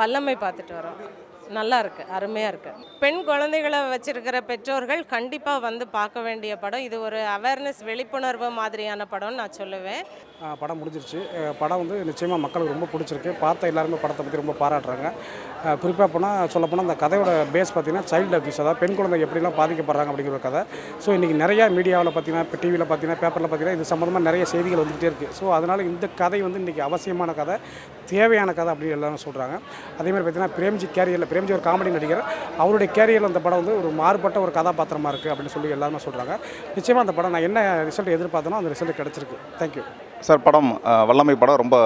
வல்லமை பார்த்துட்டு வரோம். நல்லா இருக்கு, அருமையாக இருக்கு. பெண் குழந்தைகளை வச்சிருக்கிற பெற்றோர்கள் கண்டிப்பாக வந்து பார்க்க வேண்டிய படம். இது ஒரு அவேர்னஸ் விழிப்புணர்வு மாதிரியான படம்னு நான் சொல்லுவேன். படம் முடிஞ்சிருச்சு. படம் வந்து நிச்சயமாக மக்களுக்கு ரொம்ப பிடிச்சிருக்கு. பார்த்த எல்லாருமே படத்தை பற்றி ரொம்ப பாராட்டுறாங்க. குறிப்பாக சொல்லப்போனால் அந்த கதையோட பேஸ் பார்த்திங்கன்னா சைல்டு அபியூஸ், அதாவது பெண் குழந்தை எப்படிலாம் பாதிக்கப்படுறாங்க அப்படிங்கிற ஒரு கதை. ஸோ இன்றைக்கி நிறையா மீடியாவில் பார்த்திங்கன்னா, இப்போ டிவியில் பார்த்திங்கன்னா, பேப்பரில் பார்த்திங்கன்னா இது சம்மந்தமாக நிறைய செய்திகள் வந்துகிட்டே இருக்குது. ஸோ அதனால் இந்த கதை வந்து இன்றைக்கி அவசியமான கதை, தேவையான கதை அப்படின்னு எல்லாரும் சொல்கிறாங்க. அதேமாதிரி பார்த்திங்கன்னா பிரேம்ஜி ஒரு காமெடி நடிகர். அவருடைய கேரியரில் அந்த படம் வந்து ஒரு மாறுபட்ட ஒரு கதாபாத்திரமாக இருக்குது அப்படின்னு சொல்லி எல்லாருமே சொல்கிறாங்க. நிச்சயமாக அந்த படம் நான் என்ன ரிசல்ட் எதிர்பார்த்தனோ அந்த ரிசல்ட் கிடச்சிருக்கு. Thank you sir. படம் வல்லமை படம் ரொம்ப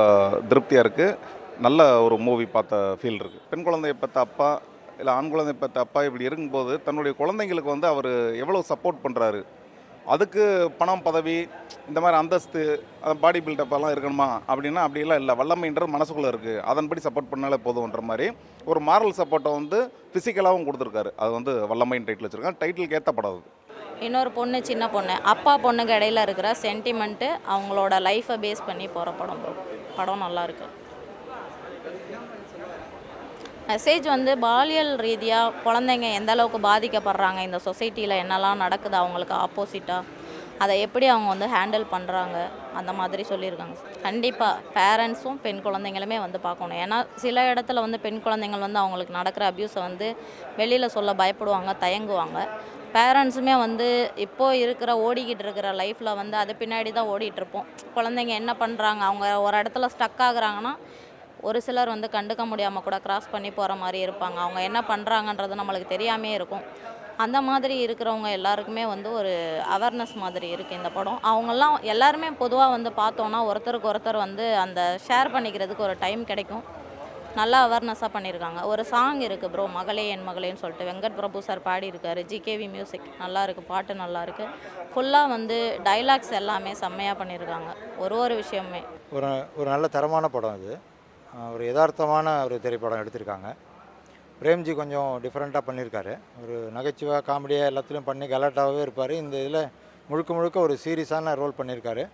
திருப்தியாக இருக்குது. நல்ல ஒரு மூவி பார்த்த ஃபீல் இருக்குது. பெண் குழந்தையை பெற்ற அப்பா இல்லை ஆண் குழந்தையை பெற்ற அப்பா இப்படி இருக்கும்போது தன்னுடைய குழந்தைங்களுக்கு வந்து அவர் எவ்வளோ சப்போர்ட் பண்ணுறாரு. அதுக்கு பணம், பதவி, இந்த மாதிரி அந்தஸ்து, பாடி பில்டப்பெல்லாம் இருக்கணுமா அப்படின்னா அப்படிலாம் இல்லை. வல்லமைன்றது மனசுக்குள்ளே இருக்குது, அதன்படி சப்போர்ட் பண்ணாலே போதுன்ற மாதிரி ஒரு மாரல் சப்போர்ட்டை வந்து ஃபிசிக்கலாகவும் கொடுத்துருக்காரு. அது வந்து வல்லமைன்னு டைட்டில் வச்சுருக்காங்க. டைட்டிலுக்கு ஏற்ற படம் அது. இன்னொரு பொண்ணு, சின்ன பொண்ணு, அப்பா பொண்ணுக்கு இடையில இருக்கிற சென்டிமெண்ட்டு, அவங்களோட லைஃப்பை பேஸ் பண்ணி போகிற படம் ப்ரோ. படம் நல்லாயிருக்கு. மெசேஜ் வந்து பாலியல் ரீதியாக குழந்தைங்க எந்த அளவுக்கு பாதிக்கப்படுறாங்க, இந்த சொசைட்டியில் என்னெல்லாம் நடக்குது அவங்களுக்கு ஆப்போசிட்டாக, அதை எப்படி அவங்க வந்து ஹேண்டில் பண்ணுறாங்க, அந்த மாதிரி சொல்லியிருக்காங்க. கண்டிப்பாக பேரண்ட்ஸும் பெண் குழந்தைங்களுமே வந்து பார்க்கணும். ஏன்னா சில இடத்துல வந்து பெண் குழந்தைங்கள் வந்து அவங்களுக்கு நடக்கிற அப்யூஸை வந்து வெளியில் சொல்ல பயப்படுவாங்க, தயங்குவாங்க. பேரண்ட்ஸுமே வந்து இப்போது ஓடிக்கிட்டு இருக்கிற லைஃப்பில் வந்து அது பின்னாடி தான் ஓடிட்டுருப்போம். குழந்தைங்க என்ன பண்ணுறாங்க, அவங்க ஒரு இடத்துல ஸ்டக் ஆகுறாங்கன்னா ஒரு சிலர் வந்து கண்டுக்க முடியாமல் கூட கிராஸ் பண்ணி போகிற மாதிரி இருப்பாங்க. அவங்க என்ன பண்ணுறாங்கன்றது நம்மளுக்கு தெரியாமே இருக்கும். அந்த மாதிரி இருக்கிறவங்க எல்லாருக்குமே வந்து ஒரு அவேர்னஸ் மாதிரி இருக்குது இந்த படம். அவங்கெல்லாம் எல்லாருமே பொதுவாக வந்து பார்த்தோன்னா ஒருத்தருக்கு ஒருத்தர் வந்து அந்த ஷேர் பண்ணிக்கிறதுக்கு ஒரு டைம் கிடைக்கும். நல்லா அவேர்னஸாக பண்ணியிருக்காங்க. ஒரு சாங் இருக்குது ப்ரோ, மகளே என் மகளேன்னு சொல்லிட்டு வெங்கட் பிரபு சார் பாடியிருக்காரு. ஜிகேவி மியூசிக் நல்லாயிருக்கு, பாட்டு நல்லாயிருக்கு. ஃபுல்லாக வந்து டைலாக்ஸ் எல்லாமே செம்மையாக பண்ணியிருக்காங்க. ஒரு விஷயமே ஒரு நல்ல தரமான படம் இது. ஒரு யதார்த்தமான ஒரு திரைப்படம் எடுத்திருக்காங்க. பிரேம்ஜி கொஞ்சம் டிஃப்ரெண்ட்டாக பண்ணியிருக்காரு. ஒரு நகைச்சுவை, காமெடியாக எல்லாத்துலேயும் பண்ணி கலாட்டாகவே இருப்பார். இந்த இதில் முழுக்க ஒரு சீரியஸான ரோல் பண்ணியிருக்காரு.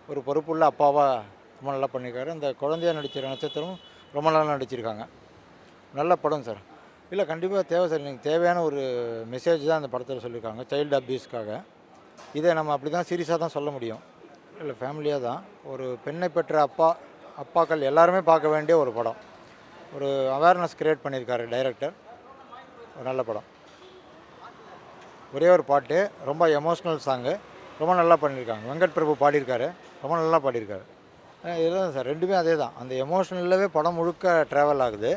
ஒரு பொறுப்புள்ள அப்பாவாக ரொம்ப நல்லா பண்ணியிருக்காரு. இந்த குழந்தையாக நடித்த நட்சத்திரம் ரொம்ப நல்லா நடிச்சிருக்காங்க. நல்ல படம் சார். இல்லை கண்டிப்பாக தேவை சார். எனக்கு தேவையான ஒரு மெசேஜ் தான் இந்த படத்தில் சொல்லியிருக்காங்க, சைல்டு அப்யூஸ்க்காக. இதை நம்ம அப்படி தான் சீரியஸாக தான் சொல்ல முடியும். இல்லை ஃபேமிலியாக தான் ஒரு பெண்ணை பெற்ற அப்பாக்கள் எல்லாருமே பார்க்க வேண்டிய ஒரு படம். ஒரு அவேர்னஸ் க்ரியேட் பண்ணியிருக்காரு டைரக்டர். ஒரு நல்ல படம். ஒரே ஒரு பாட்டு, ரொம்ப எமோஷ்னல் சாங்கு, ரொம்ப நல்லா பண்ணியிருக்காங்க. வெங்கட் பிரபு பாடியிருக்காரு, ரொம்ப நல்லா பாடியிருக்காரு. இதுதான் சார், ரெண்டுமே அதே தான். அந்த எமோஷ்னலாகவே படம் முழுக்க ட்ராவல் ஆகுது.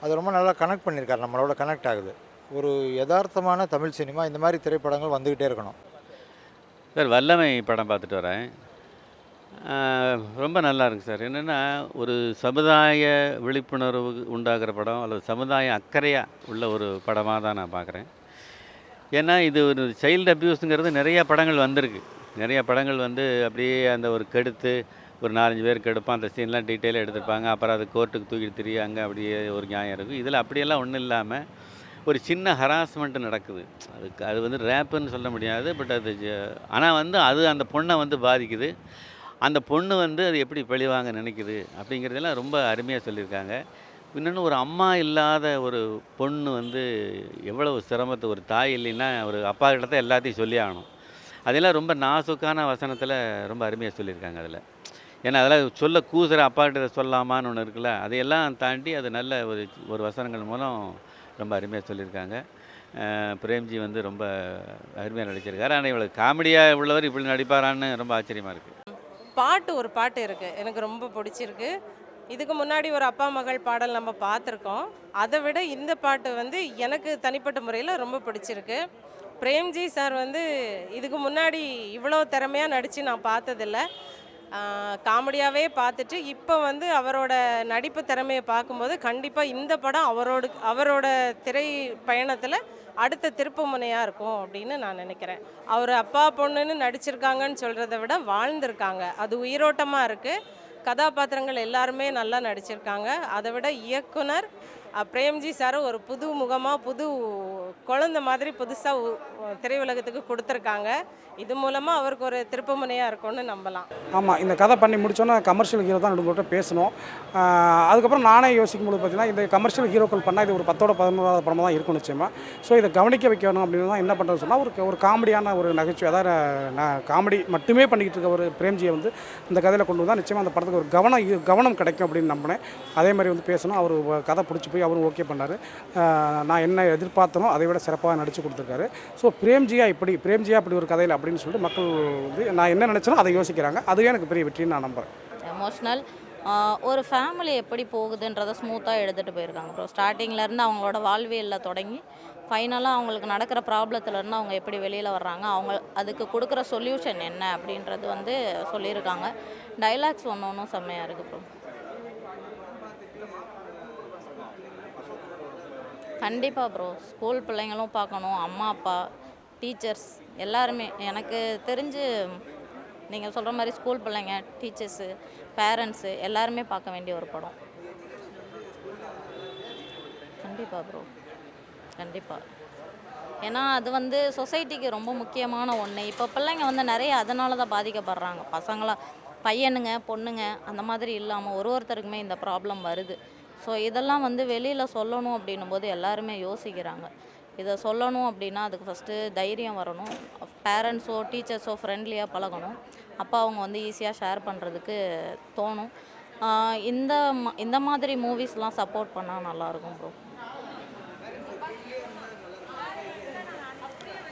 அது ரொம்ப நல்லா கனெக்ட் பண்ணியிருக்காரு, நம்மளோட கனெக்ட் ஆகுது. ஒரு யதார்த்தமான தமிழ் சினிமா, இந்த மாதிரி திரைப்படங்கள் வந்துக்கிட்டே இருக்கணும் சார். வல்லமை படம் பார்த்துட்டு வரேன். ரொம்ப நல்லா இருக்குது சார். என்னென்னா ஒரு சமுதாய விழிப்புணர்வு உண்டாகிற படம், அல்லது சமுதாய அக்கறையாக உள்ள ஒரு படமாக தான் நான் பார்க்குறேன். ஏன்னா இது ஒரு சைல்டு அப்யூஸுங்கிறது நிறையா படங்கள் வந்திருக்கு. நிறையா படங்கள் வந்து அப்படியே அந்த ஒரு கெடுத்து ஒரு 4-5 பேர் கெடுப்பான், அந்த சீன்லாம் டீட்டெயிலாக எடுத்துருப்பாங்க. அப்புறம் அது கோர்ட்டுக்கு தூக்கிட்டு திரியும், அங்கே அப்படியே ஒரு நியாயம் இருக்குது. இதில் அப்படியெல்லாம் ஒன்றும் இல்லாமல் ஒரு சின்ன ஹராஸ்மெண்ட் நடக்குது. அது வந்து ரேப்புன்னு சொல்ல முடியாது. பட் அது ஆனால் வந்து அது அந்த பொண்ணை வந்து பாதிக்குது. அந்த பொண்ணு வந்து அது எப்படி பழிவாங்க நினைக்குது அப்படிங்கிறதெல்லாம் ரொம்ப அருமையாக சொல்லியிருக்காங்க. இன்னொன்று, ஒரு அம்மா இல்லாத ஒரு பொண்ணு வந்து எவ்வளவு சிரமத்தை, ஒரு தாய் இல்லைன்னா ஒரு அப்பா கிட்ட தான் எல்லாத்தையும் சொல்லி ஆகணும். அதெல்லாம் ரொம்ப நாசுக்கான வசனத்தில் ரொம்ப அருமையாக சொல்லியிருக்காங்க அதில். ஏன்னா அதெல்லாம் சொல்ல கூசுகிற அப்பாக்கிட்ட சொல்லலாமான்னு ஒன்று இருக்குல்ல, அதையெல்லாம் தாண்டி அது நல்ல ஒரு வசனங்கள் மூலம் ரொம்ப அருமையாக சொல்லியிருக்காங்க. பிரேம்ஜி வந்து ரொம்ப அருமையாக நடிச்சிருக்காரு. ஆனால் இவ்வளோ காமெடியாக உள்ளவர் இப்படி நடிப்பாரான்னு ரொம்ப ஆச்சரியமாக இருக்குது. ஒரு பாட்டு இருக்குது, எனக்கு ரொம்ப பிடிச்சிருக்கு. இதுக்கு முன்னாடி ஒரு அப்பா மகள் பாடல் நம்ம பார்த்துருக்கோம். அதை விட இந்த பாட்டு வந்து எனக்கு தனிப்பட்ட முறையில் ரொம்ப பிடிச்சிருக்கு. பிரேம்ஜி சார் வந்து இதுக்கு முன்னாடி இவ்வளோ திறமையாக நடித்து நான் பார்த்ததில்ல. காமெடியாகவே பார்த்துட்டு இப்போ வந்து அவரோட நடிப்பு திறமையை பார்க்கும்போது கண்டிப்பாக இந்த படம் அவரோட திரை பயணத்தில் அடுத்த திருப்பு முனையாக இருக்கும் அப்படின்னு நான் நினைக்கிறேன். அவர் அப்பா பொண்ணுன்னு நடிச்சிருக்காங்கன்னு சொல்கிறத விட வாழ்ந்திருக்காங்க, அது உயிரோட்டமாக இருக்குது. கதாபாத்திரங்கள் எல்லாருமே நல்லா நடிச்சிருக்காங்க. அதை விட இயக்குனர் பிரேம்ஜி சார் ஒரு புது முகமாக புது குழந்தை மாதிரி புதுசாக திரையுலகத்துக்கு கொடுத்துருக்காங்க. இது மூலமாக அவருக்கு ஒரு திருப்புமுனையாக இருக்கும்னு நம்பலாம். ஆமாம், இந்த கதை பண்ணி முடிச்சோன்னா கமர்ஷியல் ஹீரோ தான் உங்கள்கிட்ட பேசணும். அதுக்கப்புறம் நானே யோசிக்கும்போது பார்த்தீங்கன்னா, இந்த கமர்ஷியல் ஹீரோக்கள் பண்ணால் இது ஒரு 10ஓட 11வது படமாக தான் இருக்கும் நிச்சயமாக. ஸோ இதை கவனிக்க வைக்கணும் அப்படின்னு தான் என்ன பண்ணுறது சொன்னால், ஒரு காமெடியான ஒரு நகைச்சுவை, அதாவது நான் காமெடி மட்டுமே பண்ணிக்கிட்டு இருக்க ஒரு பிரேம்ஜியை வந்து இந்த கதையில் கொண்டு வந்தால் நிச்சயமாக அந்த படத்துக்கு ஒரு கவனம் கிடைக்கும் அப்படின்னு நம்பினேன். அதே மாதிரி வந்து பேசணும். அவர் கதை பிடிச்சி போய் அவரும் ஓகே பண்ணார். நான் என்ன எதிர்பார்த்தனோ அதை விட சிறப்பாக நடித்து கொடுத்துருக்காரு. ஸோ பிரேம்ஜியா இப்படி ஒரு கதையில் அப்படின்னு சொல்லிட்டு மக்கள் வந்து நான் என்ன நினச்சனோ அதை யோசிக்கிறாங்க. அதுவே எனக்கு பெரிய வெற்றின்னு நான் நம்புகிறேன். எமோஷ்னல் ஒரு ஃபேமிலி எப்படி போகுதுன்றதை ஸ்மூத்தாக எடுத்துகிட்டு போயிருக்காங்க ப்ரோ. ஸ்டார்டிங்லேருந்து அவங்களோட வாழ்வியலில் தொடங்கி ஃபைனலாக அவங்களுக்கு நடக்கிற ப்ராப்ளத்துலேருந்து அவங்க எப்படி வெளியில் வர்றாங்க, அவங்க அதுக்கு கொடுக்குற சொல்யூஷன் என்ன அப்படின்றது வந்து சொல்லியிருக்காங்க. டைலாக்ஸ் ஒன்றும் செம்மையாக இருக்குது ப்ரோ. கண்டிப்பாக ப்ரோ, ஸ்கூல் பிள்ளைங்களும் பார்க்கணும், அம்மா அப்பா டீச்சர்ஸ் எல்லாருமே. எனக்கு தெரிஞ்சு நீங்கள் சொல்கிற மாதிரி ஸ்கூல் பிள்ளைங்க, டீச்சர்ஸு, பேரண்ட்ஸு எல்லாருமே பார்க்க வேண்டிய ஒரு படம். கண்டிப்பாக ப்ரோ, கண்டிப்பாக. ஏன்னா அது வந்து சொசைட்டிக்கு ரொம்ப முக்கியமான ஒன்று. இப்போ பிள்ளைங்க வந்து நிறைய அதனால தான் பாதிக்கப்படுறாங்க. பையனுங்க பொண்ணுங்க அந்த மாதிரி இல்லாமல் ஒருத்தருக்குமே இந்த ப்ராப்ளம் வருது. ஸோ இதெல்லாம் வந்து வெளியில் சொல்லணும் அப்படின்னும் போது எல்லாருமே யோசிக்கிறாங்க. இதை சொல்லணும் அப்படின்னா அதுக்கு ஃபஸ்ட்டு தைரியம் வரணும். பேரண்ட்ஸோ டீச்சர்ஸோ ஃப்ரெண்ட்லியாக பழகணும். அப்போ அவங்க வந்து ஈஸியாக ஷேர் பண்ணுறதுக்கு தோணும். இந்த மாதிரி மூவிஸ்லாம் சப்போர்ட் பண்ணால் நல்லாயிருக்கும் ப்ரோ.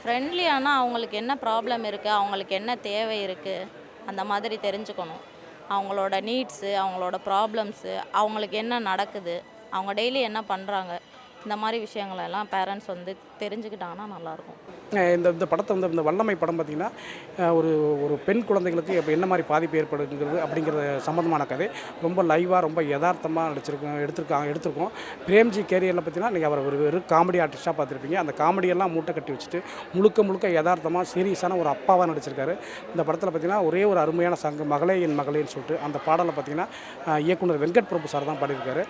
ஃப்ரெண்ட்லியானால் அவங்களுக்கு என்ன ப்ராப்ளம் இருக்குது, அவங்களுக்கு என்ன தேவை இருக்குது அந்த மாதிரி தெரிஞ்சுக்கணும். அவங்களோட நீட்ஸு, அவங்களோட ப்ராப்ளம்ஸு, அவங்களுக்கு என்ன நடக்குது, அவங்க டெய்லி என்ன பண்ணுறாங்க, இந்த மாதிரி விஷயங்களெல்லாம் பேரண்ட்ஸ் வந்து தெரிஞ்சுக்கிட்டாங்கன்னா நல்லாயிருக்கும். இந்த படத்தை வந்து இந்த வல்லமை படம் பார்த்திங்கன்னா, ஒரு பெண் குழந்தைகளுக்கு இப்போ என்ன மாதிரி பாதிப்பு ஏற்படுங்கிறது அப்படிங்கிற சம்மந்தமான கதை. ரொம்ப லைவாக ரொம்ப யதார்த்தமாக எடுத்திருக்கோம். பிரேம்ஜி கேரியரில் பார்த்தீங்கன்னா நீங்கள் அவர் ஒரு காமெடி ஆர்டிஸ்ட்டாக பார்த்துருப்பீங்க. அந்த காமெடியெல்லாம் மூட்டை கட்டி வச்சுட்டு முழுக்க யதார்த்தமாக சீரியஸான ஒரு அப்பாவாக நடிச்சிருக்காரு. இந்த படத்தில் பார்த்திங்கன்னா ஒரே ஒரு அருமையான சங்கம் மகளே என் மகளேன்னு சொல்லிட்டு அந்த பாடலை பார்த்திங்கன்னா இயக்குனர் வெங்கட் பிரபு சார் தான் பாடியிருக்காரு.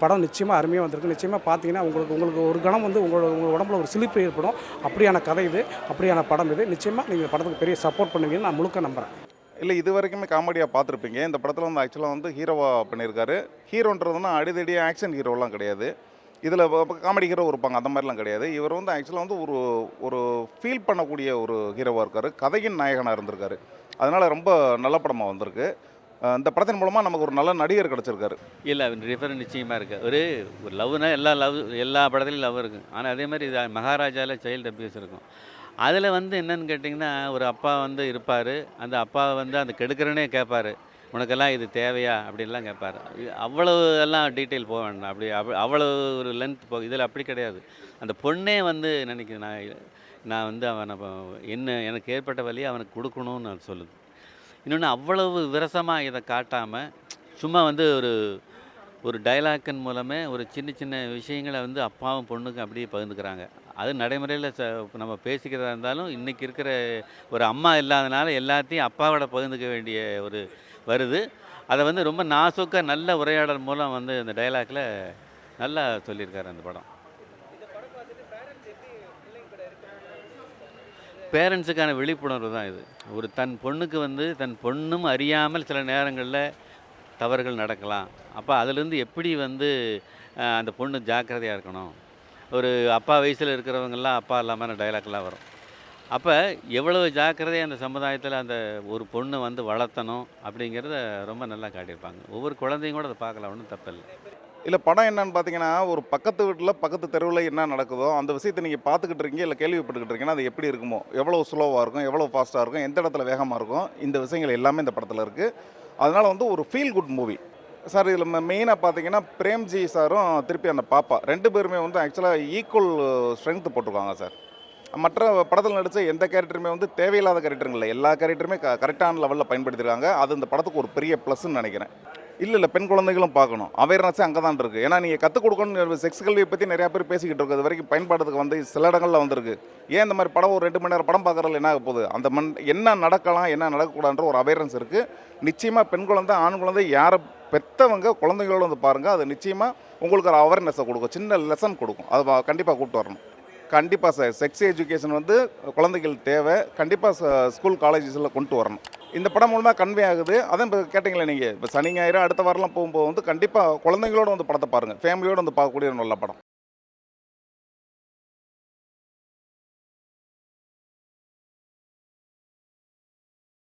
படம் நிச்சயமாக அருமையாக வந்திருக்கு. நிச்சயமாக பார்த்தீங்கன்னா உங்களுக்கு ஒரு கணம் வந்து உங்கள் உடம்புல ஒரு சிலிப்பு ஏற்படும். அப்படியான கதை இது, அப்படியான படம் இது. நிச்சயமாக நீங்கள் படத்துக்கு பெரிய சப்போர்ட் பண்ணுவீங்கன்னு நான் முழுக்க நம்புகிறேன். இல்லை, இது வரைக்குமே காமெடியாக பார்த்துருப்பீங்க. இந்த படத்தில் வந்து ஆக்சுவலாக வந்து ஹீரோவாக பண்ணியிருக்காரு. ஹீரோன்றதுன்னா அடிதடி ஆக்ஷன் ஹீரோலாம் கிடையாது. இதில் காமெடி ஹீரோ இருப்பாங்க, அந்த மாதிரிலாம் கிடையாது. இவர் வந்து ஆக்சுவலாக வந்து ஒரு ஃபீல் பண்ணக்கூடிய ஒரு ஹீரோவாக இருக்கார். கதையின் நாயகனாக இருந்திருக்காரு. அதனால் ரொம்ப நல்ல படமாக வந்திருக்கு. இந்த படத்தின் மூலமாக நமக்கு ஒரு நல்ல நடிகர் கிடச்சிருக்காரு. இல்லை, டிஃபரெண்ட் நிச்சயமாக இருக்குது. ஒரு லவ்னா எல்லா படத்துலையும் லவ் இருக்குது. ஆனால் அதே மாதிரி இது மகாராஜாவில் சைல்டு அபியூஸ் இருக்கும். அதில் வந்து என்னென்னு கேட்டிங்கன்னா, ஒரு அப்பா வந்து இருப்பார். அந்த அப்பா வந்து அந்த கெடுக்கிறனே கேட்பார், உனக்கெல்லாம் இது தேவையா அப்படின்லாம் கேட்பார். அவ்வளவு எல்லாம் டீட்டெயில் போக வேண்டாம். அவ்வளோ ஒரு லென்த் இதில் அப்படி கிடையாது. அந்த பொண்ணே வந்து நினைக்கிறேன், நான் வந்து அவனை எனக்கு ஏற்பட்ட வழியை அவனுக்கு கொடுக்கணும்னு நான் சொல்லுது. இன்னொன்று அவ்வளவு விரசமாக இதை காட்டாமல் சும்மா வந்து ஒரு டைலாக்கின் மூலமே ஒரு சின்ன விஷயங்களை வந்து அப்பாவும் பொண்ணுக்கும் அப்படியே பகிர்ந்துக்கிறாங்க. அது நடைமுறையில் நம்ம பேசிக்கிறதா இருந்தாலும் இன்றைக்கி இருக்கிற ஒரு அம்மா இல்லாதனால எல்லாத்தையும் அப்பாவோட பகிர்ந்துக்க வேண்டிய வருது. அதை வந்து ரொம்ப நாசுக்காக நல்ல உரையாடல் மூலம் வந்து அந்த டைலாக்கில் நல்லா சொல்லியிருக்காரு அந்த படம். பேரண்ட்ஸுக்கான விழிப்புணர்வு தான் இது. தன் பொண்ணுக்கு வந்து தன் பொண்ணும் அறியாமல் சில நேரங்களில் தவறுகள் நடக்கலாம். அப்போ அதிலேருந்து எப்படி வந்து அந்த பொண்ணு ஜாக்கிரதையாக இருக்கணும். ஒரு அப்பா வயசில் இருக்கிறவங்கெல்லாம் அப்பா இல்லாமல் டைலாக்லாம் வரும். அப்போ எவ்வளவு ஜாக்கிரதையாக அந்த சமுதாயத்தில் அந்த ஒரு பொண்ணை வந்து வளர்த்தணும் அப்படிங்கிறத ரொம்ப நல்லா காட்டியிருப்பாங்க. ஒவ்வொரு குழந்தையும் கூட அதை பார்க்கலாம், ஒன்றும் தப்பில்லை. இல்லை, படம் என்னன்னு பார்த்தீங்கன்னா, ஒரு பக்கத்து வீட்டில் பக்கத்து தெருவில் என்ன நடக்குதோ அந்த விஷயத்தை நீங்கள் பார்த்துக்கிட்டு இருக்கீங்க, இல்லை கேள்விப்பட்டுக்கிட்டு இருக்கீங்கன்னா அது எப்படி இருக்குமோ, எவ்வளோ ஸ்லோவாக இருக்கும், எவ்வளோ ஃபாஸ்ட்டாக இருக்கும், எந்த இடத்துல வேகமாக இருக்கும், இந்த விஷயங்கள் எல்லாமே இந்த படத்தில் இருக்குது. அதனால் வந்து ஒரு ஃபீல் குட் மூவி சார். இதில் மெயினாக பார்த்தீங்கன்னா பிரேம்ஜி சாரும் திருப்பி அந்த பாப்பா 2 பேருமே வந்து ஆக்சுவலாக ஈக்குவல் ஸ்ட்ரென்த்து போட்டிருக்காங்க சார். மற்ற படத்தில் நடித்த எந்த கேரக்டருமே வந்து தேவையில்லாத கேரக்டருங்க இல்லை, எல்லா கேரக்டருமே கரெக்டான லெவலில் பயன்படுத்தியிருக்காங்க. அது இந்த படத்துக்கு ஒரு பெரிய ப்ளஸ்ன்னு நினைக்கிறேன். இல்லை, பெண் குழந்தைகளும் பார்க்கணும். அவேர்னஸே அங்கே தான் இருக்குது. ஏன்னா நீங்கள் கற்றுக் கொடுக்கணும். செக்ஸ் கல்வியை பற்றி நிறையா பேர் பேசிக்கிட்டு இருக்குது. அது வரைக்கும் பயன்பாட்டுக்கு வந்து சில இடங்களில் வந்திருக்கு. ஏன் இந்த மாதிரி படம் ஒரு 2 மணி நேரம் படம் பார்க்குறதுல என்ன ஆக போகுது, என்ன நடக்கலாம் என்ன நடக்கக்கூடாதுன்ற ஒரு அவேர்னஸ் இருக்குது. நிச்சயமாக பெண் குழந்தை ஆண் குழந்தை யாரை பெற்றவங்க குழந்தைங்களோட வந்து பாருங்கள். அது நிச்சயமாக உங்களுக்கு ஒரு அவேர்னஸை கொடுக்கும், சின்ன லெசன் கொடுக்கும். அதை கண்டிப்பாக கூப்பிட்டு வரணும். கண்டிப்பாக சார், செக்ஸ் எஜுகேஷன் வந்து குழந்தைகள் தேவை. கண்டிப்பாக ஸ்கூல் காலேஜஸில் கொண்டு வரணும். இந்த படம் மூலமாக கன்வே ஆகுது. அதான் இப்போ கேட்டிங்களே நீங்கள், இப்போ சனி ஞாயிறு அடுத்த வாரம்லாம் போகும்போது வந்து கண்டிப்பாக குழந்தைங்களோட வந்து படத்தை பாருங்கள். ஃபேமிலியோடு வந்து பார்க்கக்கூடிய ஒரு நல்ல படம்.